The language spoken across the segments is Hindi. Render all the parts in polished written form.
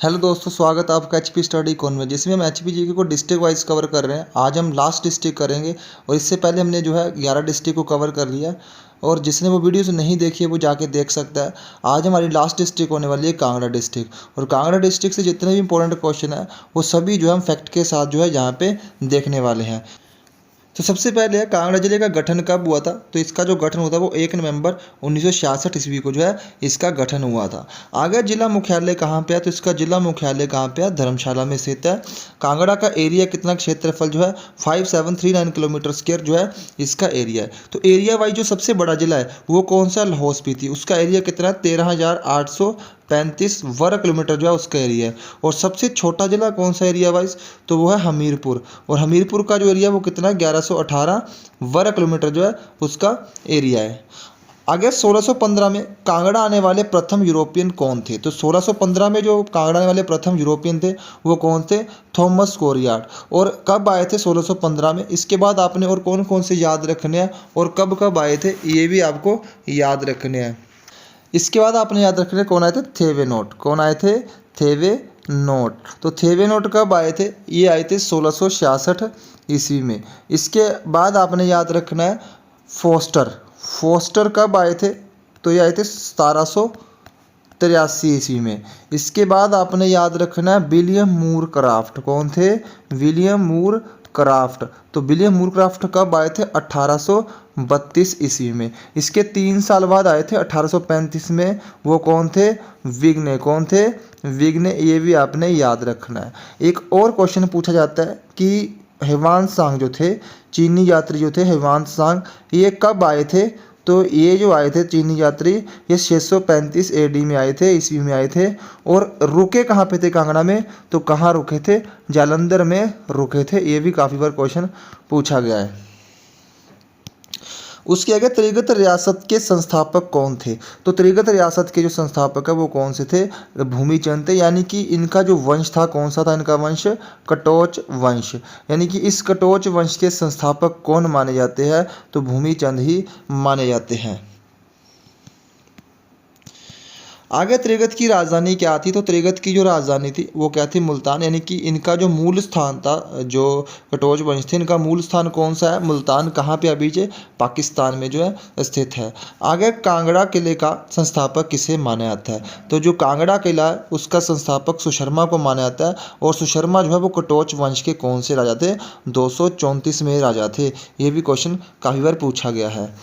हेलो दोस्तों, स्वागत है आपका एचपी स्टडी कॉर्नर में, जिसमें हम एचपी जीके को डिस्ट्रिक्ट वाइज कवर कर रहे हैं। आज हम लास्ट डिस्ट्रिक्ट करेंगे और इससे पहले हमने जो है 11 डिस्ट्रिक्ट को कवर कर लिया। और जिसने वो वीडियोस नहीं देखी है वो जाके देख सकता है। आज हमारी लास्ट डिस्ट्रिक्ट होने वाली है कांगड़ा डिस्ट्रिक्ट, और कांगड़ा डिस्ट्रिक्ट से जितने भी इंपॉर्टेंट क्वेश्चन है वो सभी जो है हम फैक्ट के साथ जो है यहाँ पे देखने वाले हैं। तो सबसे पहले है कांगड़ा जिले का गठन कब हुआ था। तो इसका जो गठन हुआ था वो 1 नवंबर 1966 ईस्वी को जो है इसका गठन हुआ था। आगे जिला मुख्यालय कहाँ पे है, तो इसका जिला मुख्यालय कहाँ पे है, धर्मशाला में स्थित है। कांगड़ा का एरिया कितना, क्षेत्रफल जो है 5739 किलोमीटर स्क्वायर जो है इसका एरिया है। तो एरिया वाइज जो सबसे बड़ा जिला है वो कौन सा, लाहौल स्पीति। उसका एरिया कितना है, 13,835 वर्ग किलोमीटर जो है उसका एरिया है। और सबसे छोटा जिला कौन सा एरिया वाइज, तो वो है हमीरपुर। और हमीरपुर का जो एरिया वो कितना है, 1118 वर्ग किलोमीटर जो है उसका एरिया है। आगे 1615 में कांगड़ा आने वाले प्रथम यूरोपियन कौन थे। तो 1615 में जो कांगड़ा आने वाले प्रथम यूरोपियन थे वो कौन थे, थॉमस कोरियाट। और कब आए थे, 1615 में। इसके बाद आपने और कौन कौन से याद रखने हैं और कब कब आए थे ये भी आपको याद रखने हैं। इसके बाद आपने याद रखने कौन आए थे, थेवेनोट। कौन आए थे, थेवेनोट। तो थेवेनोट कब आए थे, ये आए थे 1666 ईस्वी में। इसके बाद आपने याद रखना है फोस्टर। फोस्टर कब आए थे, तो ये आए थे 1783 ईस्वी में। इसके बाद आपने याद रखना है विलियम मूर क्राफ्ट। कौन थे, विलियम मूर क्राफ्ट। तो विलियम मूर क्राफ्ट कब आए थे, 1832 ईस्वी में। इसके 3 साल बाद आए थे 1835 में। वो कौन थे, विग्ने। कौन थे, विग्ने। ये भी आपने याद रखना है। एक और क्वेश्चन पूछा जाता है कि हेवान सांग जो थे, चीनी यात्री जो थे हेवान सांग, ये कब आए थे। तो ये जो आए थे चीनी यात्री, ये 635 एडी में आए थे, ईस्वी में आए थे। और रुके कहाँ पे थे कांगड़ा में, तो कहाँ रुके थे, जालंधर में रुके थे। ये भी काफ़ी बार क्वेश्चन पूछा गया है। उसके आगे त्रिगत रियासत के संस्थापक कौन थे। तो त्रिगत रियासत के जो संस्थापक है वो कौन से थे, भूमिचंद थे। यानी कि इनका जो वंश था कौन सा था, इनका वंश कटोच वंश। यानी कि इस कटोच वंश के संस्थापक कौन माने जाते हैं, तो भूमिचंद ही माने जाते हैं। आगे त्रिगत की राजधानी क्या थी। तो त्रिगत की जो राजधानी थी वो क्या थी, मुल्तान। यानी कि इनका जो मूल स्थान था, जो कटोच वंश थे, इनका मूल स्थान कौन सा है, मुल्तान। कहाँ पे अभी जे, पाकिस्तान में जो है स्थित है। आगे कांगड़ा किले का संस्थापक किसे माना जाता है। तो जो कांगड़ा किला है उसका संस्थापक सुशर्मा को माना जाता है। और सुशर्मा जो है वो कटोच वंश के कौन से राजा थे, 234 में राजा थे। ये भी क्वेश्चन काफ़ी बार पूछा गया है।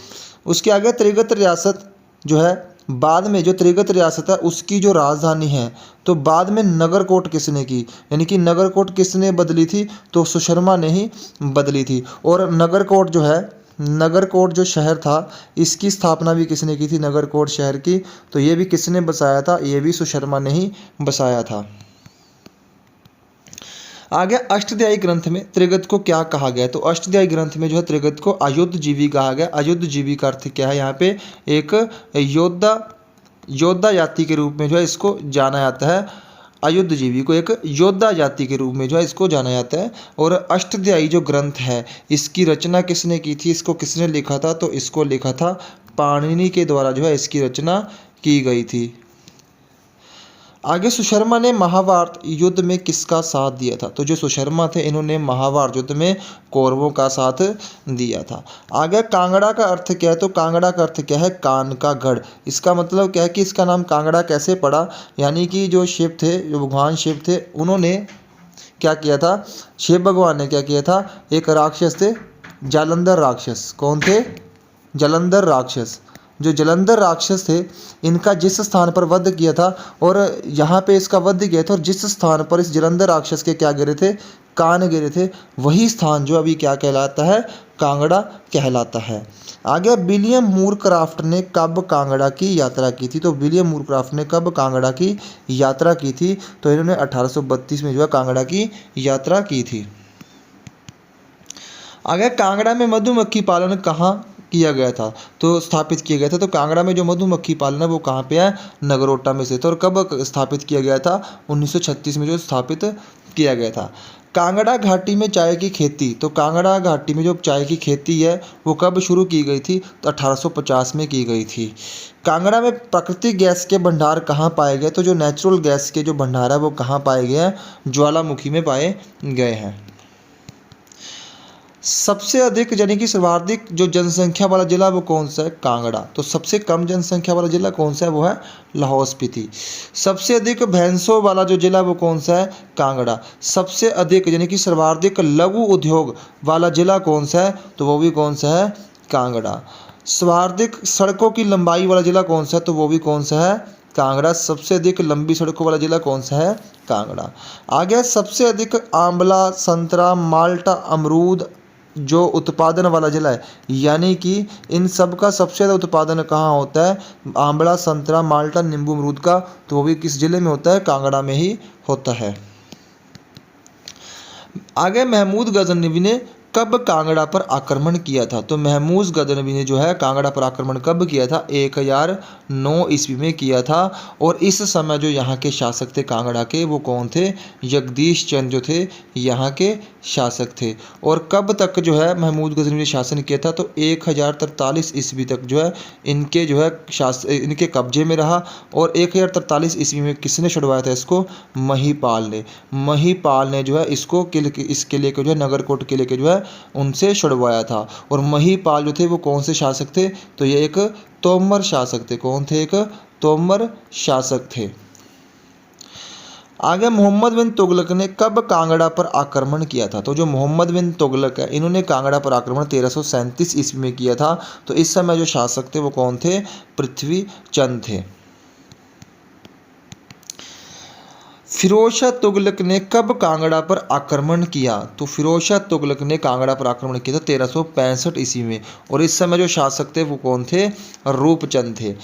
उसके आगे त्रिगत रियासत जो है, बाद में जो त्रिगत रियासत है उसकी जो राजधानी है, तो बाद में नगरकोट किसने की। यानी कि नगरकोट किसने बदली थी, तो सुशर्मा ने ही बदली थी। और नगरकोट जो है, नगरकोट जो शहर था इसकी स्थापना भी किसने की थी, नगरकोट शहर की। तो ये भी किसने बसाया था, ये भी सुशर्मा ने ही बसाया था। आगे अष्टध्यायी ग्रंथ में त्रिगत को क्या कहा गया है। तो अष्टध्यायी ग्रंथ में जो है त्रिगत को अयुद्धजीवी कहा गया। अयुद्धजीवी का अर्थ क्या है, यहाँ पे एक योद्धा जाति के रूप में जो है इसको जाना जाता है। अयुद्धजीवी को एक योद्धा जाति के रूप में जो है इसको जाना जाता है। और अष्टध्यायी जो ग्रंथ है इसकी रचना किसने की थी, इसको किसने लिखा था, तो इसको लिखा था पाणिनि के द्वारा जो है इसकी रचना की गई थी। आगे सुशर्मा ने महाभारत युद्ध में किसका साथ दिया था। तो जो सुशर्मा थे इन्होंने महाभारत युद्ध में कौरवों का साथ दिया था। आगे कांगड़ा का अर्थ क्या है। तो कांगड़ा का अर्थ क्या है, कान का गढ़। इसका मतलब क्या है कि इसका नाम कांगड़ा कैसे पड़ा। यानी कि जो शिव थे, जो भगवान शिव थे, उन्होंने क्या किया था, शिव भगवान ने क्या किया था, एक राक्षस थे जालंधर राक्षस। कौन थे, जलंधर राक्षस। जो जलंधर राक्षस थे इनका जिस स्थान पर वध किया था, और यहाँ पे इसका वध किया था, और जिस स्थान पर इस जलंधर राक्षस के क्या गिरे थे, कान गिरे थे, वही स्थान जो अभी क्या कहलाता है, कांगड़ा कहलाता है। आगे विलियम मूर क्राफ्ट ने कब कांगड़ा की यात्रा की थी। तो विलियम मूर क्राफ्ट ने कब कांगड़ा की यात्रा की थी, तो इन्होंने 1832 में जो है कांगड़ा की यात्रा की थी। आगे कांगड़ा में मधुमक्खी पालन कहाँ किया गया था, तो स्थापित किया गया था। तो कांगड़ा में जो मधुमक्खी पालन है वो कहाँ पे है, नगरोटा में से। तो और कब स्थापित किया गया था, 1936 में जो स्थापित किया गया था। कांगड़ा घाटी में चाय की खेती, तो कांगड़ा घाटी में जो चाय की खेती है वो कब शुरू की गई थी? तो 1850 में की गई थी। कांगड़ा में प्राकृतिक गैस के भंडार कहाँ पाए गए? तो जो नेचुरल गैस के जो भंडार है वो कहाँ पाए गए हैं? ज्वालामुखी में पाए गए हैं। सबसे अधिक यानी कि सर्वाधिक जो जनसंख्या वाला जिला वो कौन सा है? कांगड़ा। तो सबसे कम जनसंख्या वाला जिला कौन सा है? वो है लाहौल स्पीति। सबसे अधिक भैंसों वाला जो जिला वो कौन सा है? कांगड़ा। सबसे अधिक यानी कि सर्वाधिक लघु उद्योग वाला जिला कौन सा है? तो वो भी कौन सा है? कांगड़ा। सर्वाधिक सड़कों की लंबाई वाला जिला कौन सा है? तो वो भी कौन सा है? कांगड़ा। सबसे अधिक लंबी सड़कों वाला जिला कौन सा है? कांगड़ा। आगे सबसे अधिक आंवला, संतरा, माल्टा, अमरूद जो उत्पादन वाला जिला है, यानी कि इन सब का सबसे ज़्यादा उत्पादन कहाँ होता है? आंवला, संतरा, माल्टा, नींबू, अमरूद का, तो वो भी किस जिले में होता है? कांगड़ा में ही होता है। आगे महमूद गजनवी ने कब कांगड़ा पर आक्रमण किया था? तो महमूद गजनवी ने जो है कांगड़ा पर आक्रमण कब किया था? 1009 ईस्वी में किया था। और इस समय जो यहाँ के शासक थे कांगड़ा के वो कौन थे? जगदीश चंद जो थे यहाँ के शासक थे। और कब तक जो है महमूद गजनवी ने शासन किया था? तो 1043 ईस्वी तक जो है इनके जो है इनके कब्जे में रहा। और 1043 ईस्वी में किसने छुड़वाया था इसको? महिपाल ने। महिपाल ने जो है इसको इस किले को जो है नगरकोट किले के जो है उनसे छुड़वाया था। और महिपाल जो थे वो कौन से शासक थे? तो ये एक तोमर शासक थे। कौन थे? एक तोमर शासक थे। आगे मोहम्मद बिन तुगलक ने कब कांगड़ा पर आक्रमण किया था? तो जो मोहम्मद बिन तुगलक है इन्होंने कांगड़ा पर आक्रमण 1337 ईस्वी में किया था। तो इस समय जो शासक थे वो कौन थे? पृथ्वी चंद थे। फिरोज शाह तुगलक ने कब कांगड़ा पर आक्रमण किया? तो फिरोज शाह तुगलक ने कांगड़ा पर आक्रमण किया था 1365 ईस्वी में। और इस समय जो शासक थे वो कौन थे? रूपचंद थे।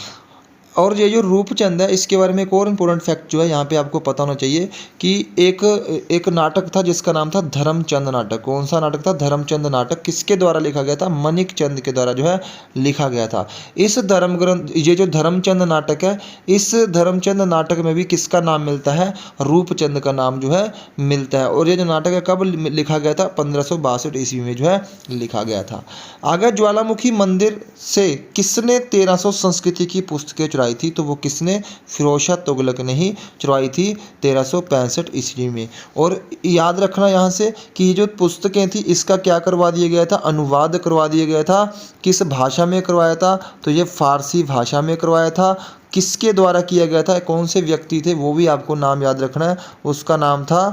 और ये जो रूपचंद है इसके बारे में एक और इम्पोर्टेंट फैक्ट जो है यहाँ पे आपको पता होना चाहिए कि एक नाटक था जिसका नाम था धर्मचंद नाटक। कौन सा नाटक था? धर्मचंद नाटक। किसके द्वारा लिखा गया था? मनिक चंद के द्वारा जो है लिखा गया था। इस धर्म ग्रंथ ये जो धर्मचंद नाटक है इस धर्मचंद नाटक में भी किसका नाम मिलता है? रूपचंद का नाम जो है मिलता है। और ये जो नाटक है कब लिखा गया था? 1562 ईस्वी में जो है लिखा गया था। आगे ज्वालामुखी मंदिर से किसने 1300 संस्कृति की पुस्तकें चुराई थी? तो वो किसने? फिरोज शाह तुगलक ने ही चुराई थी 1365 ईस्वी में। और याद रखना यहाँ से कि ये जो पुस्तकें थी इसका क्या करवा दिया गया था? अनुवाद करवा दिया गया था। किस भाषा में करवाया था? तो ये फारसी भाषा में करवाया था। किसके द्वारा किया गया था? कौन से व्यक्ति थे? वो भी आपको नाम याद रखना है। उसका नाम था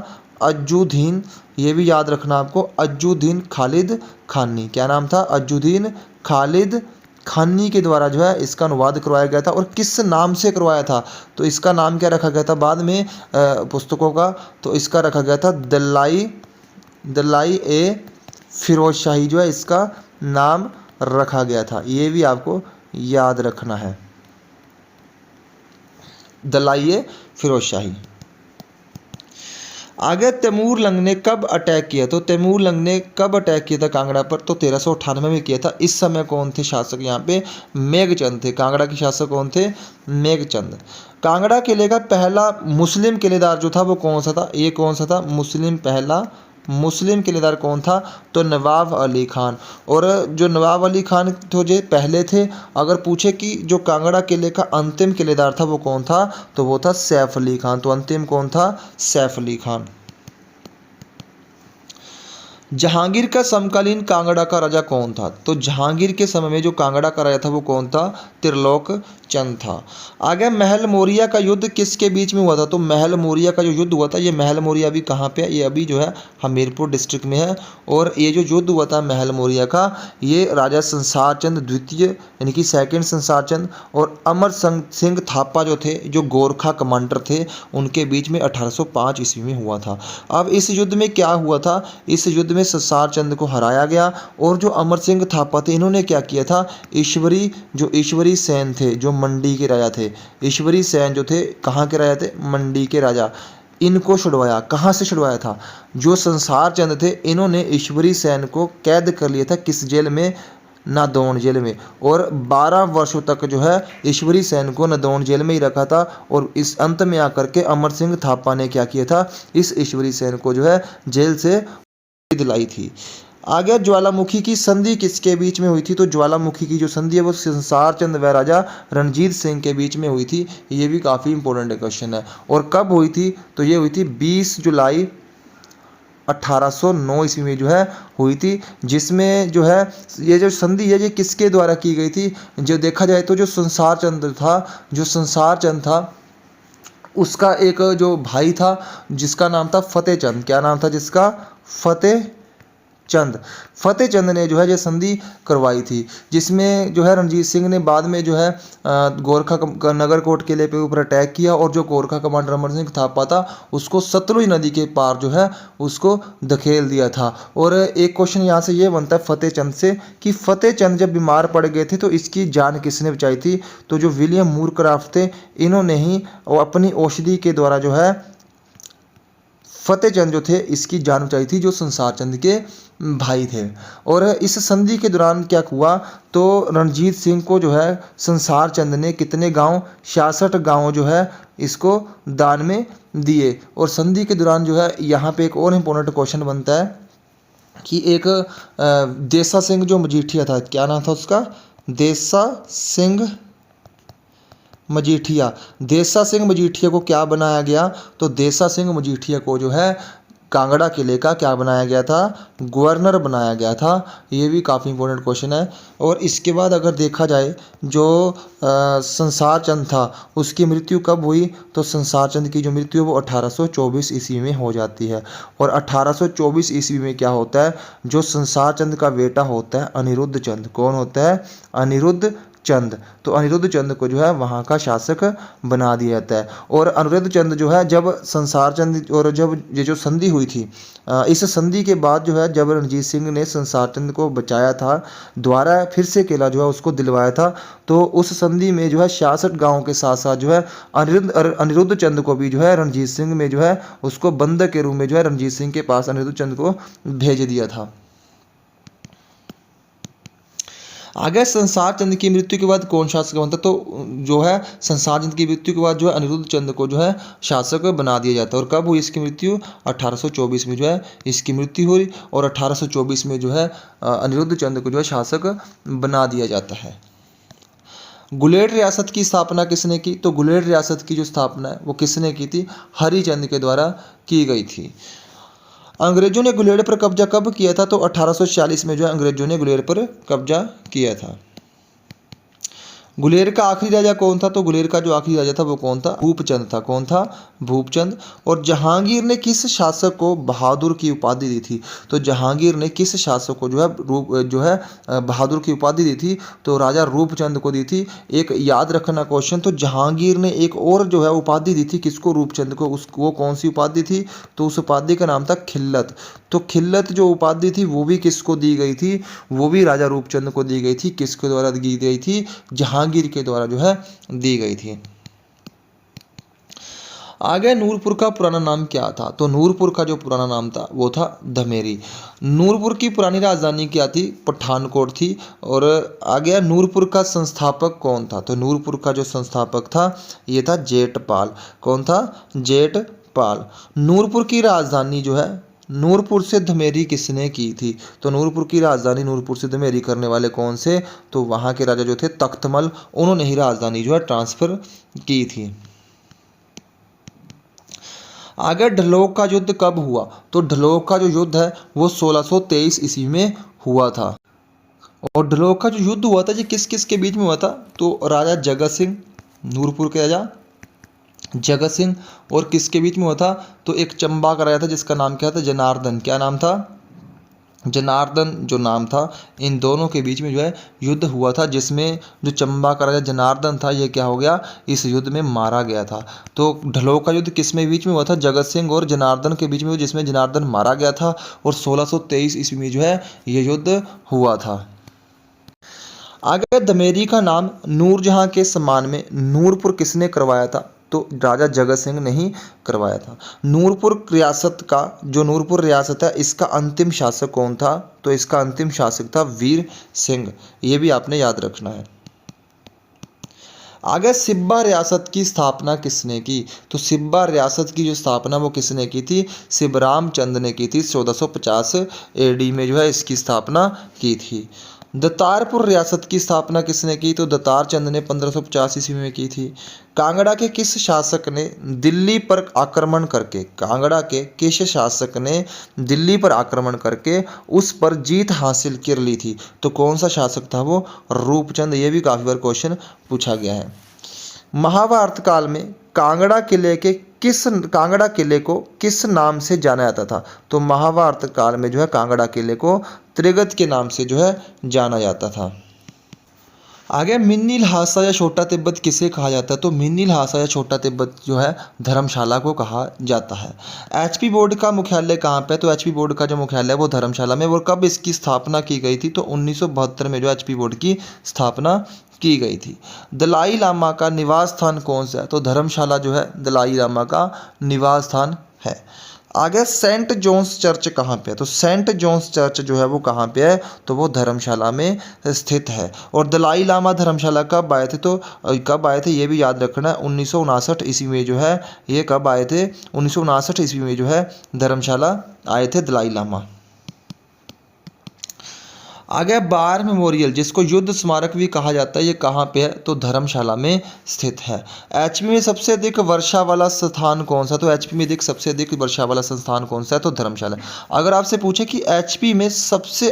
अज्जुद्दीन। ये भी याद रखना आपको, अज्जुद्दीन खालिद खानी। क्या नाम था? अज्जुद्दीन खालिद खानी के द्वारा जो है इसका अनुवाद करवाया गया था। और किस नाम से करवाया था? तो इसका नाम क्या रखा गया था बाद में पुस्तकों का? तो इसका रखा गया था दलाई ए फिरोज शाही जो है इसका नाम रखा गया था। ये भी आपको याद रखना है, दलाई ए फिरोज शाही। आगे तैमूर लंग ने कब अटैक किया? तो तैमूर लंग ने कब अटैक किया था कांगड़ा पर? तो 1398 में किया था। इस समय कौन थे शासक यहाँ पे? मेघचंद थे। कांगड़ा के शासक कौन थे? मेघचंद। कांगड़ा किले का पहला मुस्लिम किलेदार जो था वो कौन सा था? ये कौन सा था? पहला मुस्लिम किलेदार कौन था? तो नवाब अली खान। और जो नवाब अली खान तो जो पहले थे, अगर पूछे कि जो कांगड़ा किले का अंतिम किलेदार था वो कौन था? तो वो था सैफ अली खान। तो अंतिम कौन था? सैफ अली खान। जहांगीर का समकालीन कांगड़ा का राजा कौन था? तो जहांगीर के समय में जो कांगड़ा का राजा था वो कौन था? त्रिलोक चंद था। आगे महल मोरिया का युद्ध किसके बीच में हुआ था? तो महल मोरिया का जो युद्ध हुआ था, ये महल मोरिया अभी कहाँ पे है? ये अभी जो है हमीरपुर डिस्ट्रिक्ट में है। और ये जो युद्ध हुआ था महल मोरिया का, ये राजा संसार चंद द्वितीय यानी कि सेकंड संसार चंद और अमर सिंह थापा जो थे, जो गोरखा कमांडर थे, उनके बीच में 1805 ईस्वी में हुआ था। अब इस युद्ध में क्या हुआ था? इस युद्ध में संसार चंद को हराया गया। और जो अमर सिंह थापा थे इन्होंने क्या किया था? ईश्वरी सेन थे जो मंडी के राजा थे। ईश्वरी सेन जो थे कहाँ के राजा थे? मंडी के राजा। इनको छुड़वाया। कहाँ से छुड़वाया था? जो संसार चंद थे इन्होंने ईश्वरी सेन को कैद कर लिया था। किस जेल में? नादौन जेल में, और 12 वर्षों तक जो है ईश्वरी सेन को नादौन जेल में ही रखा था। और इस अंत में आकर के अमर सिंह थापा ने क्या किया था, इस ईश्वरी सेन को जो है जेल से दिलाई थी। आगे ज्वालामुखी की संधि किसके बीच में हुई थी, तो ज्वालामुखी की जो संधि है वो संसार चंद व राजा रणजीत सिंह के बीच में हुई थी। ये भी काफ़ी इंपॉर्टेंट क्वेश्चन है। और कब हुई थी, तो ये हुई थी 20 जुलाई 1809 ईस्वी में जो है हुई थी, जिसमें जो है ये जो संधि है ये किसके द्वारा की गई थी। जो देखा जाए तो जो संसार चंद था उसका एक जो भाई था जिसका नाम था फतेह चंद। क्या नाम था जिसका, फतेह चंद ने जो है ये संधि करवाई थी, जिसमें जो है रणजीत सिंह ने बाद में जो है गोरखा नगर कोट किले पे ऊपर अटैक किया, और जो गोरखा कमांडर अमर सिंह थापा था उसको सतलुज नदी के पार जो है उसको धकेल दिया था। और एक क्वेश्चन यहाँ से ये बनता है फतेह चंद से कि फतेह चंद जब बीमार पड़ गए थे तो इसकी जान किसने बचाई थी, तो जो विलियम मूरक्राफ्ट थे इन्होंने ही अपनी औषधि के द्वारा जो है फतेह चंद जो थे इसकी जान बचाई थी, जो संसार चंद के भाई थे। और इस संधि के दौरान क्या हुआ, तो रणजीत सिंह को जो है संसार चंद ने कितने गांव, 66 गांव जो है इसको दान में दिए। और संधि के दौरान जो है यहाँ पे एक और इम्पोर्टेंट क्वेश्चन बनता है कि एक देसा सिंह जो मजीठिया था, क्या नाम था उसका, देसा सिंह मजीठिया को क्या बनाया गया, तो देसा सिंह मजीठिया को जो है कांगड़ा किले का क्या बनाया गया था, गवर्नर बनाया गया था। ये भी काफ़ी इंपॉर्टेंट क्वेश्चन है। और इसके बाद अगर देखा जाए जो संसार चंद था उसकी मृत्यु कब हुई, तो संसार चंद की जो मृत्यु है वो 1824 ईस्वी में हो जाती है। और 1824 ईस्वी में क्या होता है, जो संसार चंद का बेटा होता है अनिरुद्ध चंद, कौन होता है, अनिरुद्ध चंद, तो अनिरुद्ध चंद को जो है वहाँ का शासक बना दिया जाता है। और अनिरुद्ध चंद जो है जब संसार चंद और जब ये जो संधि हुई थी, इस संधि के बाद जो है जब रणजीत सिंह ने संसार चंद को बचाया था, दोबारा फिर से किला जो है उसको दिलवाया था, तो उस संधि में जो है 66 गाँव के साथ साथ जो है अनिरुद्ध चंद को भी जो है रणजीत सिंह में जो है उसको बंधक के रूप में जो है रणजीत सिंह के पास अनिरुद्ध चंद को भेज दिया था। आगे संसार चंद की मृत्यु के बाद कौन शासक बनता, तो जो है संसार चंद की मृत्यु के बाद जो है अनिरुद्ध चंद को जो है शासक बना दिया जाता है। और कब हुई इसकी मृत्यु, 1824 में जो है इसकी मृत्यु हुई, और 1824 में जो है अनिरुद्ध चंद को जो है शासक बना दिया जाता है। गुलेड़ रियासत की स्थापना किसने की, तो गुलेड़ रियासत की जो स्थापना है वो किसने की थी, हरिचंद के द्वारा की गई थी। अंग्रेजों ने गुलेड़ पर कब्जा कब किया था, तो 1846 में जो है अंग्रेजों ने गुलेड़ पर कब्जा किया था। गुलेर का आखिरी राजा कौन था, तो गुलेर का जो आखिरी राजा था वो कौन था, भूपचंद था। कौन था, भूपचंद। और जहांगीर ने किस शासक को बहादुर की उपाधि दी थी, तो जहांगीर ने किस शासक को जो है बहादुर की उपाधि दी थी, तो राजा रूपचंद को दी थी। एक याद रखना क्वेश्चन, तो जहांगीर ने एक और जो है उपाधि दी थी किसको, रूपचंद को। वो कौन सी उपाधि थी, तो उस उपाधि का नाम था खिल्लत। तो खिल्लत जो उपाधि थी वो भी किसको दी गई थी, वो भी राजा रूपचंद को दी गई थी। किसके द्वारा दी गई थी, जहांगीर के द्वारा जो है दी गई थी। आगे नूरपुर का पुराना नाम क्या था, तो नूरपुर का जो पुराना नाम था वो था धमेरी। नूरपुर की पुरानी राजधानी क्या थी, पठानकोट थी। और आगे नूरपुर का संस्थापक कौन था, तो नूरपुर का जो संस्थापक था ये था जेठपाल। कौन था, जेठपाल। नूरपुर की राजधानी जो है नूरपुर से धमेरी किसने की थी, तो नूरपुर की राजधानी नूरपुर से धमेरी करने वाले कौन से, तो वहाँ के राजा जो थे तख्तमल, उन्होंने ही राजधानी जो है ट्रांसफर की थी। आगे ढलोक का युद्ध कब हुआ, तो ढलोक का जो युद्ध है वो 1623 ईस्वी में हुआ था। और ढलोक का जो युद्ध हुआ था ये किस किस के बीच में हुआ था, तो राजा जगत सिंह, नूरपुर के राजा जगत सिंह, और किसके बीच में हुआ था, तो एक चंबा का राजा था जिसका नाम क्या था, जनार्दन। क्या नाम था, जनार्दन जो नाम था। इन दोनों के बीच में जो है युद्ध हुआ था, जिसमें जो चंबा का राजा जनार्दन था ये क्या हो गया, इस युद्ध में मारा गया था। तो ढलोक का युद्ध किस में बीच में हुआ था, जगत सिंह और जनार्दन के बीच में, जिसमें जनार्दन मारा गया था। और 1623 ईस्वी में जो है ये युद्ध हुआ था। आगे धमेरी का नाम नूरजहां के सम्मान में नूरपुर किसने करवाया था, तो राजा जगत सिंह ने ही करवाया था। नूरपुर रियासत है, इसका अंतिम शासक कौन था? तो इसका अंतिम शासक था वीर सिंह। ये भी आपने याद रखना है। आगे सिब्बा रियासत की स्थापना किसने की? तो सिब्बा रियासत की जो स्थापना वो किसने की थी? शिवराम चंद ने की थी। 1450 AD में जो है इसकी स्थापना की थी। दत्तारपुर रियासत की स्थापना किसने की? तो दत्तार चंद ने 1550 ईस्वी में की थी। कांगड़ा के किस शासक ने दिल्ली पर आक्रमण करके दिल्ली पर आक्रमण करके उस पर जीत हासिल कर ली थी? तो कौन सा शासक था वो? रूपचंद। ये भी काफी बार क्वेश्चन पूछा गया है। महाभारत काल में कांगड़ा किले को किस नाम से जाना जाता था? तो महाभारत काल में जो है कांगड़ा किले को त्रिगत के नाम से जो है जाना जाता था। आगे मिन्नी ल्हासा या छोटा तिब्बत किसे कहा जाता है? तो मिन्नी ल्हासा या छोटा तिब्बत जो है धर्मशाला को कहा जाता है। HP बोर्ड का मुख्यालय कहाँ पे है? तो HP बोर्ड का जो मुख्यालय है वो धर्मशाला में। और कब इसकी स्थापना की गई थी? तो 1972 में जो HP बोर्ड की स्थापना की गई थी। दलाई लामा का निवास स्थान कौन सा है? तो धर्मशाला जो है दलाई लामा का निवास स्थान है। आगे सेंट जॉन्स चर्च कहाँ पे है? तो सेंट जॉन्स चर्च जो है वो कहाँ पे है? तो वो धर्मशाला में स्थित है। और दलाई लामा धर्मशाला कब आए थे? तो कब आए थे ये भी याद रखना है। 1959 ईस्वी में जो है ये कब आए थे? 1959 ईस्वी में जो है धर्मशाला आए थे दलाई लामा। आगे बार मेमोरियल जिसको युद्ध स्मारक भी कहा जाता है, ये कहाँ पे है? तो धर्मशाला में स्थित है। HP में सबसे अधिक वर्षा वाला स्थान कौन सा? तो HP में सबसे अधिक वर्षा वाला संस्थान कौन सा है? तो धर्मशाला। अगर आपसे पूछे कि HP में सबसे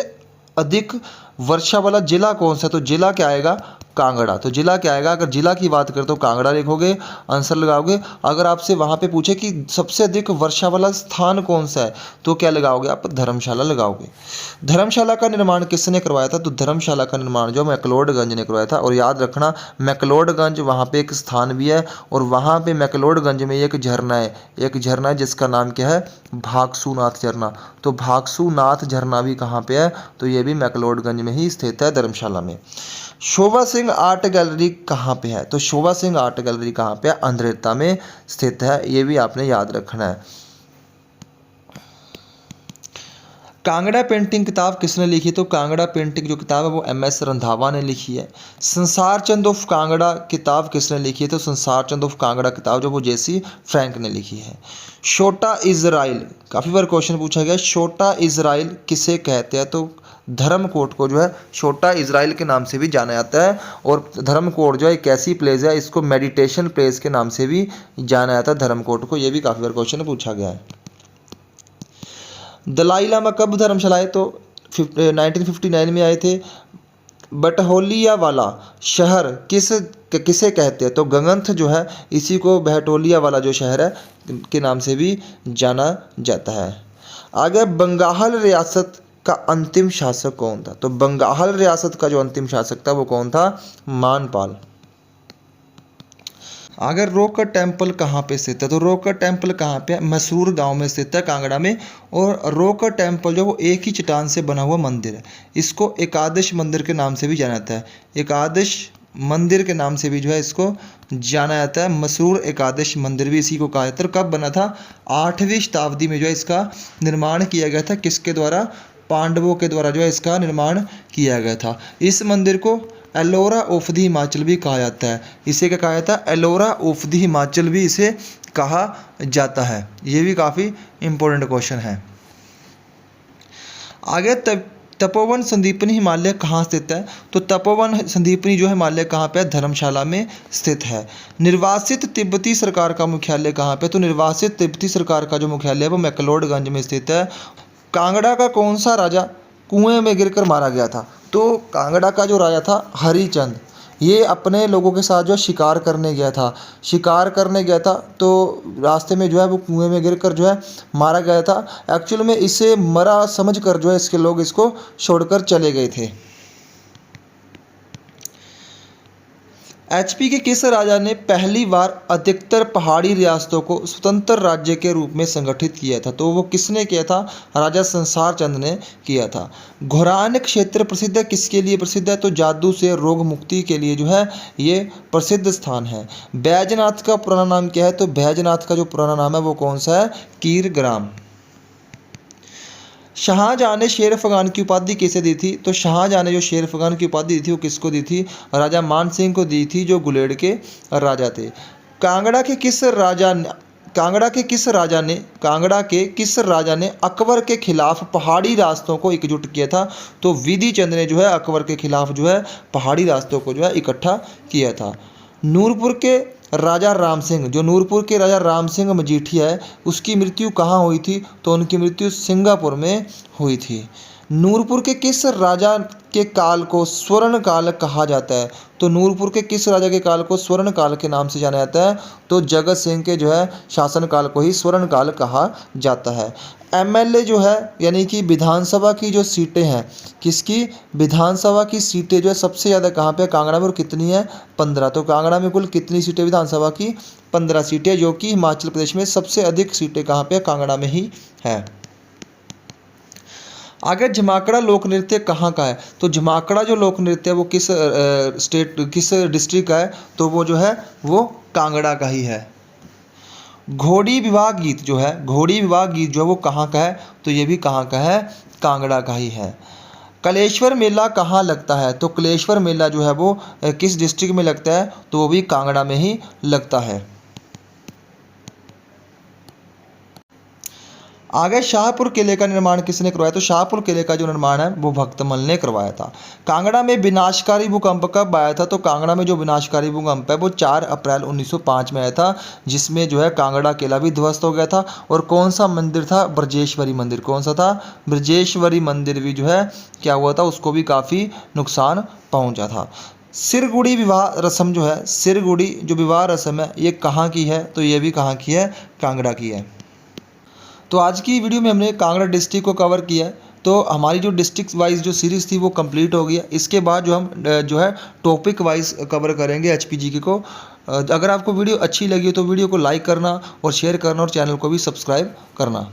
अधिक वर्षा वाला जिला कौन सा है? तो जिला क्या आएगा? कांगड़ा। तो जिला क्या आएगा? अगर जिला की बात करें तो कांगड़ा लिखोगे, आंसर लगाओगे। अगर आपसे वहाँ पे पूछे कि सबसे अधिक वर्षा वाला स्थान कौन सा है, तो क्या लगाओगे आप? धर्मशाला लगाओगे। धर्मशाला का निर्माण किसने करवाया था? तो धर्मशाला का निर्माण जो मैक्लोडगंज ने करवाया था। और याद रखना मैक्लोडगंज वहाँ पे एक स्थान भी है, और वहाँ पे मैक्लोडगंज में एक झरना है जिसका नाम क्या है? भागसूनाथ झरना। तो भागसूनाथ झरना भी कहाँ पे है? तो ये भी मैक्लोडगंज में ही स्थित है, धर्मशाला में। शोभा सिंह आर्ट गैलरी कहाँ पे है? तो शोभा सिंह आर्ट गैलरी कहाँ पे है? अंधेरता में स्थित है। ये भी आपने याद रखना है। कांगड़ा पेंटिंग किताब किसने लिखी? तो कांगड़ा पेंटिंग जो किताब है वो MS रंधावा ने लिखी है। संसार चंद ऑफ कांगड़ा किताब किसने लिखी है? तो संसार चंद ऑफ कांगड़ा किताब जो वो JC फ्रैंक ने लिखी है। छोटा इजराइल काफ़ी बार क्वेश्चन पूछा गया। छोटा इजराइल किसे कहते हैं? तो धर्मकोट को जो है छोटा इजराइल के नाम से भी जाना जाता है। और धर्मकोट जो है एक ऐसी प्लेस है, इसको मेडिटेशन प्लेस के नाम से भी जाना जाता है धर्मकोट को। ये भी काफ़ी बार क्वेश्चन पूछा गया है। दलाई लामा कब धर्मशाला आए? तो 1959 में आए थे। बटहोलिया वाला शहर किसे कहते हैं? तो गंगन्थ जो है इसी को बहटोलिया वाला जो शहर है के नाम से भी जाना जाता है। आगे बंगाल रियासत का अंतिम शासक कौन था? तो बंगाल रियासत का जो अंतिम शासक था वो कौन था? मानपाल। अगर रोकर टेम्पल कहाँ पे स्थित है? तो रोकर टेम्पल कहाँ पे है? मसरूर गांव में स्थित है, कांगड़ा में। और रोकर टेम्पल जो वो एक ही चट्टान से बना हुआ मंदिर है। इसको एकादश मंदिर के नाम से भी जाना जाता है। एकादश मंदिर के नाम से भी जो है इसको जाना जाता है। मसरूर एकादश मंदिर भी इसी को कहा जाता है। कब बना था? 8वीं शताब्दी में जो है इसका निर्माण किया गया था। किसके द्वारा? पांडवों के द्वारा जो है इसका निर्माण किया गया था। इस मंदिर को एलोरा ऑफ द हिमाचल भी कहा जाता है। इसे क्या कहा जाता है? एलोरा ऑफ द हिमाचल भी इसे कहा जाता है। ये भी काफ़ी इम्पोर्टेंट क्वेश्चन है। आगे तपोवन संदीपनी हिमालय कहाँ स्थित है? तो तपोवन संदीपनी जो हिमालय कहाँ पे है? धर्मशाला में स्थित है। निर्वासित तिब्बती सरकार का मुख्यालय कहाँ पे? तो निर्वासित तिब्बती सरकार का जो मुख्यालय है वो मैक्लोडगंज में स्थित है। कांगड़ा का कौन सा राजा कुएं में गिरकर मारा गया था? तो कांगड़ा का जो राजा था हरिचंद, ये अपने लोगों के साथ जो शिकार करने गया था। तो रास्ते में जो है वो कुएं में गिरकर जो है मारा गया था। एक्चुअल में इसे मरा समझकर जो है इसके लोग इसको छोड़कर चले गए थे। एचपी के किस राजा ने पहली बार अधिकतर पहाड़ी रियासतों को स्वतंत्र राज्य के रूप में संगठित किया था? तो वो किसने किया था? राजा संसार चंद ने किया था। घोरान क्षेत्र प्रसिद्ध है, किसके लिए प्रसिद्ध है? तो जादू से रोग मुक्ति के लिए जो है ये प्रसिद्ध स्थान है। बैजनाथ का पुराना नाम क्या है? तो बैजनाथ का जो पुराना नाम है वो कौन सा है? कीरग्राम। शाहजहां ने शेर अफगान की उपाधि किसे दी थी? तो शाहजहां ने जो शेर अफगान की उपाधि दी थी वो किसको दी थी? राजा मान सिंह को दी थी, जो गुलेड़ के राजा थे। कांगड़ा के किस राजा ने अकबर के खिलाफ पहाड़ी रास्तों को एकजुट किया था? तो विधि चंद ने जो है अकबर के खिलाफ जो है पहाड़ी रास्तों को जो है इकट्ठा किया था। नूरपुर के राजा राम सिंह, जो नूरपुर के राजा राम सिंह मजीठिया है, उसकी मृत्यु कहाँ हुई थी? तो उनकी मृत्यु सिंगापुर में हुई थी। नूरपुर के किस राजा के काल को स्वर्ण काल कहा जाता है? तो नूरपुर के किस राजा के काल को स्वर्ण काल के नाम से जाना जाता है? तो जगत सिंह के जो है शासन काल को ही स्वर्ण काल कहा जाता है। एमएलए जो है यानी कि विधानसभा की जो सीटें हैं, किसकी? विधानसभा की सीटें जो है सबसे ज़्यादा कहाँ पे? कांगड़ा में। और कितनी है? 15। तो कांगड़ा में कुल कितनी सीटें विधानसभा की? 15 सीटें, जो कि हिमाचल प्रदेश में सबसे अधिक सीटें कहाँ पे? कांगड़ा में ही है। आगे जमाकड़ा लोक नृत्य कहाँ का है? तो जमाकड़ा जो लोक नृत्य है वो किस डिस्ट्रिक्ट का है? तो वो जो है वो कांगड़ा का ही है। घोड़ी विवाह गीत जो है वो कहाँ का है? तो ये भी कहाँ का है? कांगड़ा का ही है। कलेश्वर मेला कहाँ लगता है? तो कलेश्वर मेला जो है वो किस डिस्ट्रिक्ट में लगता है? तो वो भी कांगड़ा में ही लगता है। आगे शाहपुर किले का निर्माण किसने करवाया? तो शाहपुर किले का जो निर्माण है वो भक्तमल ने करवाया था। कांगड़ा में विनाशकारी भूकंप कब आया था? तो कांगड़ा में जो विनाशकारी भूकंप है वो 4 अप्रैल 1905 में आया था, जिसमें जो है कांगड़ा किला भी ध्वस्त हो गया था। और कौन सा मंदिर था? ब्रजेश्वरी मंदिर। कौन सा था? ब्रजेश्वरी मंदिर भी जो है क्या हुआ था? उसको भी काफ़ी नुकसान पहुँचा था। सिरगुड़ी विवाह रस्म जो है, सिरगुड़ी जो विवाह रस्म है ये कहाँ की है? तो ये भी कहाँ की है? कांगड़ा की है। तो आज की वीडियो में हमने कांगड़ा डिस्ट्रिक्ट को कवर किया है। तो हमारी जो डिस्ट्रिक्ट वाइज जो सीरीज़ थी वो कंप्लीट हो गया। इसके बाद जो हम जो है टॉपिक वाइज कवर करेंगे एचपीजीके को। अगर आपको वीडियो अच्छी लगी हो तो वीडियो को लाइक करना और शेयर करना और चैनल को भी सब्सक्राइब करना।